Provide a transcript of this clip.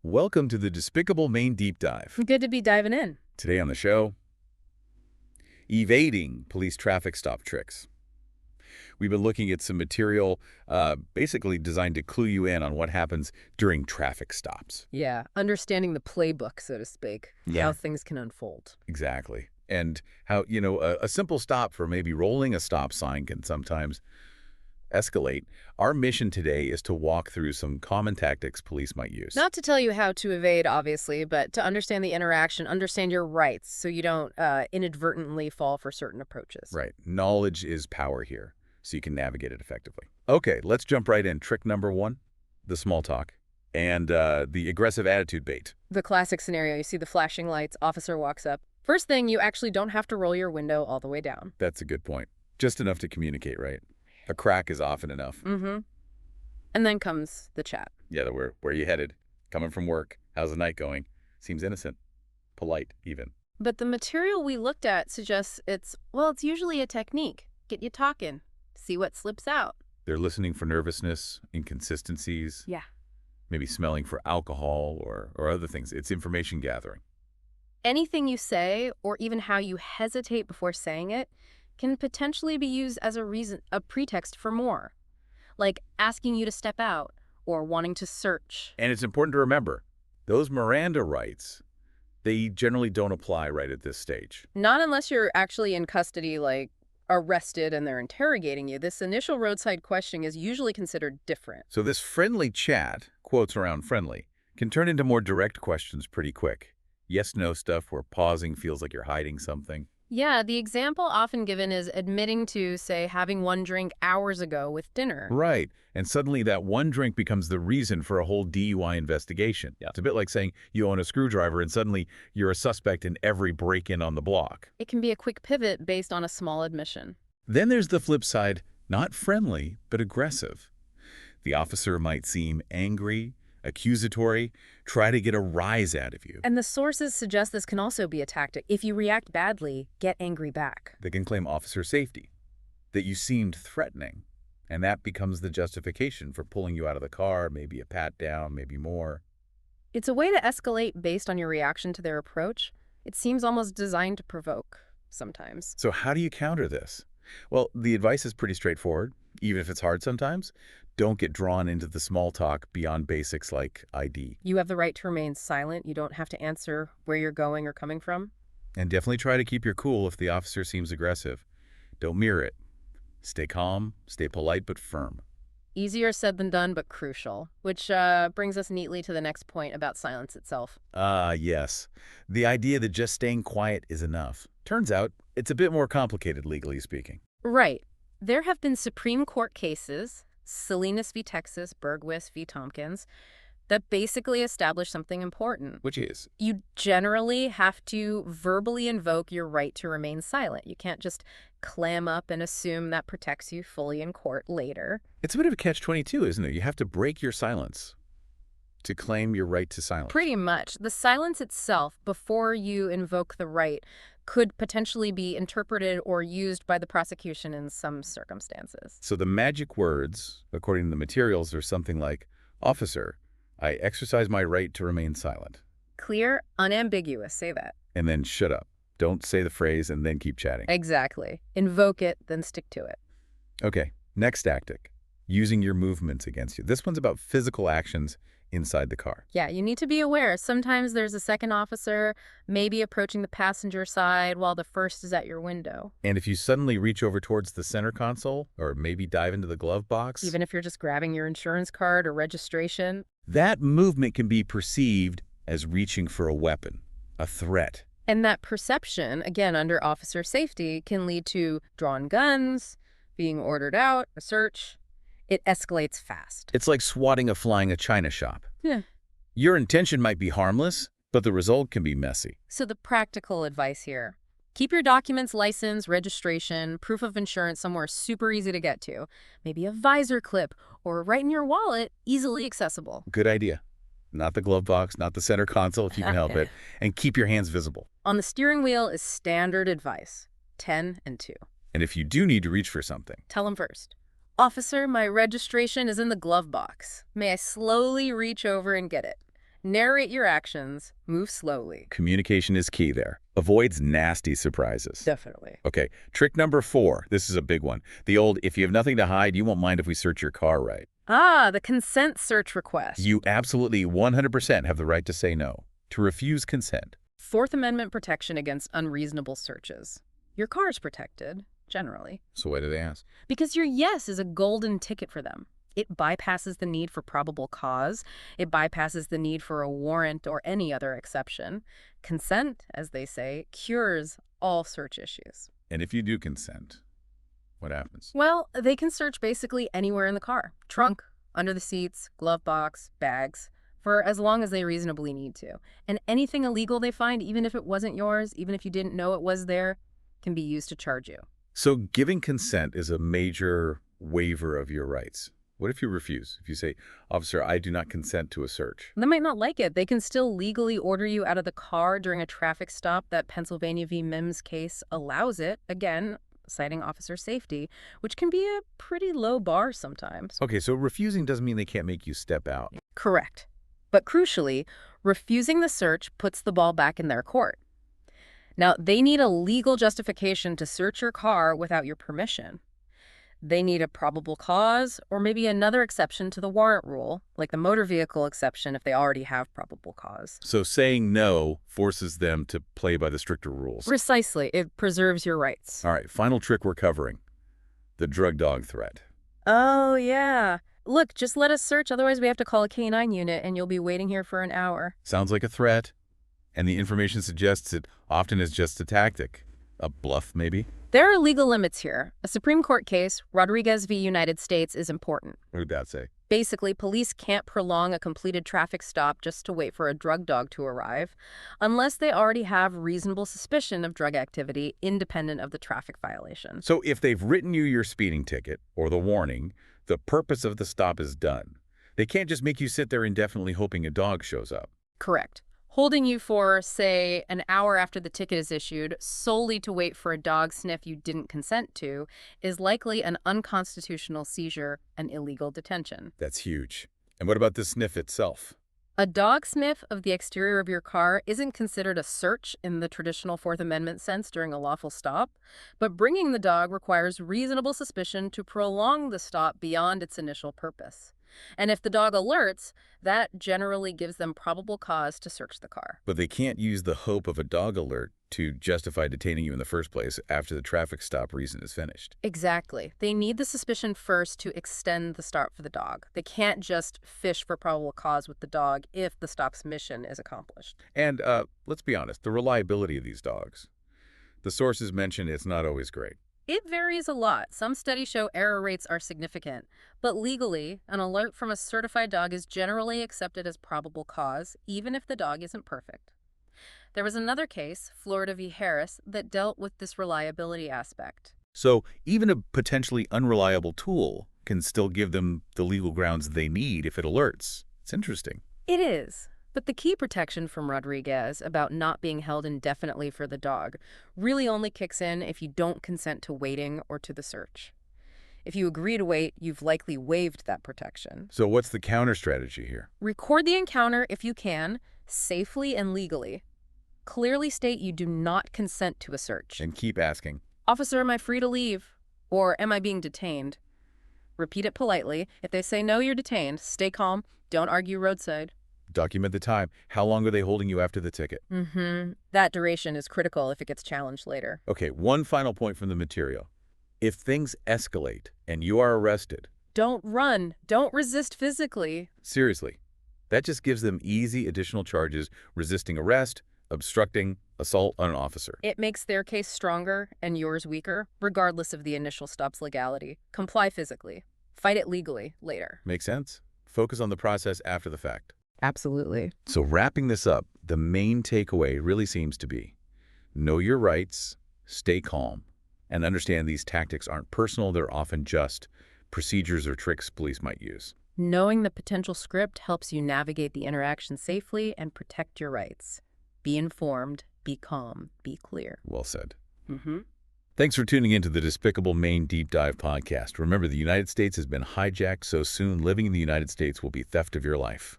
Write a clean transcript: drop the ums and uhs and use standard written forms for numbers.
Welcome to the Despicable Maine Deep Dive. Good to be diving in. Today on the show, evading police traffic stop tricks. We've been looking at some material basically designed to clue you in on what happens during traffic stops. Yeah, understanding the playbook, so to speak, Yeah. how things can unfold. Exactly. And how, a simple stop for maybe rolling a stop sign can sometimes escalate. Our mission today is to walk through some common tactics police might use. Not to tell you how to evade, obviously, but to understand the interaction, understand your rights, so you don't inadvertently fall for certain approaches. Right. Knowledge is power here, so you can navigate it effectively. Okay, let's jump right in. Trick number one, the small talk and the aggressive attitude bait. The classic scenario, you see the flashing lights, officer walks up. First thing, you actually don't have to roll your window all the way down. That's a good point. Just enough to communicate, right? A crack is often enough. Mm-hmm. And then comes the chat. Yeah, where are you headed? Coming from work. How's the night going? Seems innocent. Polite, even. But the material we looked at suggests it's usually a technique. Get you talking. See what slips out. They're listening for nervousness, inconsistencies. Yeah. Maybe smelling for alcohol or other things. It's information gathering. Anything you say, or even how you hesitate before saying it, can potentially be used as a pretext for more, like asking you to step out or wanting to search. And it's important to remember, those Miranda rights, they generally don't apply right at this stage. Not unless you're actually in custody, like arrested and they're interrogating you. This initial roadside questioning is usually considered different. So this friendly chat, quotes around friendly, can turn into more direct questions pretty quick. Yes-no stuff where pausing feels like you're hiding something. Yeah, the example often given is admitting to, say, having one drink hours ago with dinner. Right. And suddenly that one drink becomes the reason for a whole DUI investigation. Yeah. It's a bit like saying you own a screwdriver and suddenly you're a suspect in every break-in on the block. It can be a quick pivot based on a small admission. Then there's the flip side, not friendly, but aggressive. The officer might seem angry, accusatory, try to get a rise out of you. And the sources suggest this can also be a tactic. If you react badly, get angry back. They can claim officer safety, that you seemed threatening, and that becomes the justification for pulling you out of the car, maybe a pat down, maybe more. It's a way to escalate based on your reaction to their approach. It seems almost designed to provoke sometimes. So how do you counter this? Well, the advice is pretty straightforward, even if it's hard sometimes. Don't get drawn into the small talk beyond basics like ID. You have the right to remain silent. You don't have to answer where you're going or coming from. And definitely try to keep your cool if the officer seems aggressive. Don't mirror it. Stay calm, stay polite but firm. Easier said than done, but crucial. Which brings us neatly to the next point about silence itself. Yes. The idea that just staying quiet is enough. Turns out, it's a bit more complicated, legally speaking. Right. There have been Supreme Court cases, Salinas v. Texas, Bergwis v. Tompkins, that basically establish something important. Which is? You generally have to verbally invoke your right to remain silent. You can't just clam up and assume that protects you fully in court later. It's a bit of a catch-22, isn't it? You have to break your silence to claim your right to silence. Pretty much. The silence itself, before you invoke the right, could potentially be interpreted or used by the prosecution in some circumstances. So the magic words, according to the materials, are something like, Officer, I exercise my right to remain silent. Clear, unambiguous, say that. And then shut up. Don't say the phrase and then keep chatting. Exactly. Invoke it, then stick to it. Okay, next tactic. Using your movements against you. This one's about physical actions inside the car. Yeah, you need to be aware. Sometimes there's a second officer, maybe approaching the passenger side while the first is at your window. And if you suddenly reach over towards the center console, or maybe dive into the glove box, Even if you're just grabbing your insurance card or registration. that movement can be perceived as reaching for a weapon, a threat. And that perception, again, under officer safety, can lead to drawn guns, being ordered out, a search. It escalates fast. It's like swatting a china shop. Yeah. Your intention might be harmless, but the result can be messy. So the practical advice here. Keep your documents, license, registration, proof of insurance somewhere super easy to get to. Maybe a visor clip or right in your wallet, easily accessible. Good idea. Not the glove box, not the center console if you can help it, and keep your hands visible. On the steering wheel is standard advice, 10 and 2. And if you do need to reach for something, Tell them first. Officer, my registration is in the glove box. May I slowly reach over and get it? Narrate your actions. Move slowly. Communication is key there. Avoids nasty surprises. Definitely. Okay, trick number 4. This is a big one. The old, if you have nothing to hide, you won't mind if we search your car, right? Ah, the consent search request. You absolutely 100% have the right to say no, to refuse consent. Fourth Amendment protection against unreasonable searches. Your car's protected, generally, So why do they ask? because your yes is a golden ticket for them. It bypasses the need for probable cause. It bypasses the need for a warrant or any other exception. Consent, as they say, cures all search issues. And if you do consent, what happens? Well, they can search basically anywhere in the car. Trunk, under the seats, glove box, bags, for as long as they reasonably need to. And anything illegal they find, even if it wasn't yours, even if you didn't know it was there, can be used to charge you. So giving consent is a major waiver of your rights. What if you refuse? If you say, officer, I do not consent to a search. They might not like it. They can still legally order you out of the car during a traffic stop. That Pennsylvania v. Mims case allows it, again, citing officer safety, which can be a pretty low bar sometimes. Okay, so refusing doesn't mean they can't make you step out. Correct. But crucially, refusing the search puts the ball back in their court. Now, they need a legal justification to search your car without your permission. They need a probable cause or maybe another exception to the warrant rule, like the motor vehicle exception if they already have probable cause. So saying no forces them to play by the stricter rules. Precisely. It preserves your rights. All right, final trick we're covering. The drug dog threat. Oh, yeah. Look, just let us search, otherwise we have to call a K-9 unit and you'll be waiting here for an hour. Sounds like a threat, and the information suggests it often is just a tactic. A bluff, maybe? There are legal limits here. A Supreme Court case, Rodriguez v. United States, is important. What would that say? Basically, police can't prolong a completed traffic stop just to wait for a drug dog to arrive, unless they already have reasonable suspicion of drug activity independent of the traffic violation. So if they've written you your speeding ticket or the warning, the purpose of the stop is done. They can't just make you sit there indefinitely hoping a dog shows up. Correct. Holding you for, say, an hour after the ticket is issued solely to wait for a dog sniff you didn't consent to is likely an unconstitutional seizure and illegal detention. That's huge. And what about the sniff itself? A dog sniff of the exterior of your car isn't considered a search in the traditional Fourth Amendment sense during a lawful stop, but bringing the dog requires reasonable suspicion to prolong the stop beyond its initial purpose. And if the dog alerts, that generally gives them probable cause to search the car. But they can't use the hope of a dog alert to justify detaining you in the first place after the traffic stop reason is finished. Exactly. They need the suspicion first to extend the stop for the dog. They can't just fish for probable cause with the dog if the stop's mission is accomplished. And let's be honest, the reliability of these dogs. The sources mention it's not always great. It varies a lot. Some studies show error rates are significant, but legally, an alert from a certified dog is generally accepted as probable cause, even if the dog isn't perfect. There was another case, Florida v. Harris, that dealt with this reliability aspect. So even a potentially unreliable tool can still give them the legal grounds they need if it alerts. It's interesting. It is. But the key protection from Rodriguez about not being held indefinitely for the dog really only kicks in if you don't consent to waiting or to the search. If you agree to wait, you've likely waived that protection. So what's the counter strategy here? Record the encounter if you can, safely and legally. Clearly state you do not consent to a search. And keep asking. Officer, am I free to leave? Or am I being detained? Repeat it politely. If they say no, you're detained, stay calm. Don't argue roadside. Document the time. How long are they holding you after the ticket? That duration is critical if it gets challenged later. Okay, one final point from the material. If things escalate and you are arrested... Don't run. Don't resist physically. Seriously, that just gives them easy additional charges: resisting arrest, obstructing, assault on an officer. It makes their case stronger and yours weaker, regardless of the initial stop's legality. Comply physically. Fight it legally later. Make sense? Focus on the process after the fact. Absolutely. So wrapping this up, the main takeaway really seems to be: know your rights, stay calm, and understand these tactics aren't personal. They're often just procedures or tricks police might use. Knowing the potential script helps you navigate the interaction safely and protect your rights. Be informed, be calm, be clear. Well said. Mm-hmm. Thanks for tuning into the Despicable Maine Deep Dive podcast. Remember, the United States has been hijacked, so soon living in the United States will be theft of your life.